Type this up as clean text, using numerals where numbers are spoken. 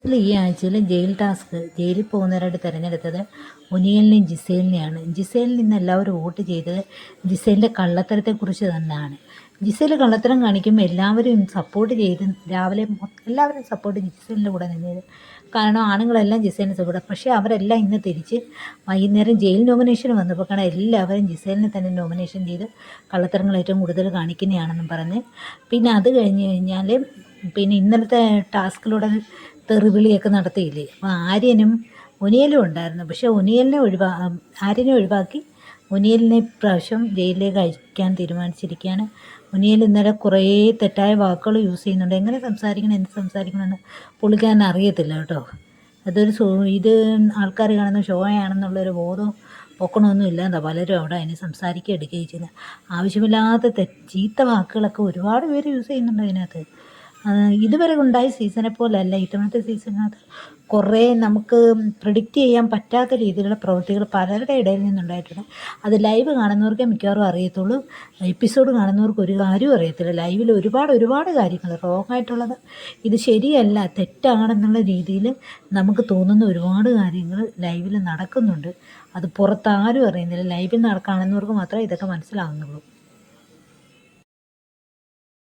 ഈ ആഴ്ചയിൽ jail task ജയിലിൽ പോകുന്നവരായിട്ട് തിരഞ്ഞെടുത്തത് ഒനിയലിനെയും ജിസേലിനെയാണ്. ജിസേലിൽ നിന്ന് എല്ലാവരും വോട്ട് ചെയ്തത് ജിസേലിൻ്റെ കള്ളത്തരത്തെക്കുറിച്ച് തന്നെയാണ്. ജിസേൽ കള്ളത്തരം കാണിക്കുമ്പോൾ എല്ലാവരും സപ്പോർട്ട് ചെയ്ത് രാവിലെ എല്ലാവരും സപ്പോർട്ട് ജിസേലിൻ്റെ കൂടെ നിന്നത്. കാരണം ആണുങ്ങളെല്ലാം ജിസേലിനെ സപ്പോർട്ട്, പക്ഷേ അവരെല്ലാം ഇന്ന് തിരിച്ച് വൈകുന്നേരം ജയിൽ നോമിനേഷൻ വന്നപ്പോൾ കാരണം എല്ലാവരും ജിസേലിനെ തന്നെ നോമിനേഷൻ ചെയ്ത് കള്ളത്തരങ്ങൾ ഏറ്റവും കൂടുതൽ കാണിക്കുന്നതാണെന്നും പറഞ്ഞ് പിന്നെ അത് കഴിഞ്ഞ് കഴിഞ്ഞാൽ പിന്നെ ഇന്നലത്തെ ടാസ്കിലൂടെ തെറിവിളിയൊക്കെ നടത്തിയില്ലേ. അപ്പോൾ ആര്യനും ഒനിയലും ഉണ്ടായിരുന്നു. പക്ഷേ ആര്യനെ ഒഴിവാക്കി ഒനിയലിനെ ഇപ്രാവശ്യം ജയിലിലേക്ക് അയക്കാൻ തീരുമാനിച്ചിരിക്കുകയാണ്. ഒനിയൽ ഇന്നലെ കുറേ തെറ്റായ വാക്കുകൾ യൂസ് ചെയ്യുന്നുണ്ട്. എങ്ങനെ സംസാരിക്കണം, എന്ത് സംസാരിക്കണമെന്ന് പുള്ളിക്കാരന് അറിയത്തില്ല കേട്ടോ. ഇത് ആൾക്കാർ കാണുന്ന ഷോ ആണെന്നുള്ളൊരു ബോധവും പൊക്കണമൊന്നും ഇല്ലാതെ പലരും അവിടെ അതിനെ സംസാരിക്കുക എടുക്കുകയും ചെയ്യുന്നത്. ആവശ്യമില്ലാത്ത ചീത്ത വാക്കുകളൊക്കെ ഒരുപാട് പേര് യൂസ് ചെയ്യുന്നുണ്ട് അതിനകത്ത്. ഇതുവരെ ഉണ്ടായ സീസണെ പോലെയല്ല ഇത്തവണത്തെ സീസണിനകത്ത്. കുറേ നമുക്ക് പ്രിഡിക്റ്റ് ചെയ്യാൻ പറ്റാത്ത രീതിയിലുള്ള പ്രവൃത്തികൾ പലരുടെ ഇടയിൽ നിന്നുണ്ടായിട്ടുണ്ട്. അത് ലൈവ് കാണുന്നവർക്കേ മിക്കവാറും അറിയത്തുള്ളൂ. എപ്പിസോഡ് കാണുന്നവർക്ക് ഒരു കാര്യവും അറിയത്തില്ല. ലൈവിൽ ഒരുപാട് കാര്യങ്ങൾ റോങ് ആയിട്ടുള്ളത്, ഇത് ശരിയല്ല തെറ്റാണെന്നുള്ള രീതിയിൽ നമുക്ക് തോന്നുന്ന ഒരുപാട് കാര്യങ്ങൾ ലൈവിൽ നടക്കുന്നുണ്ട്. അത് പുറത്താരും അറിയുന്നില്ല. ലൈവിൽ കാണുന്നവർക്ക് മാത്രമേ ഇതൊക്കെ മനസ്സിലാവുന്നുള്ളൂ.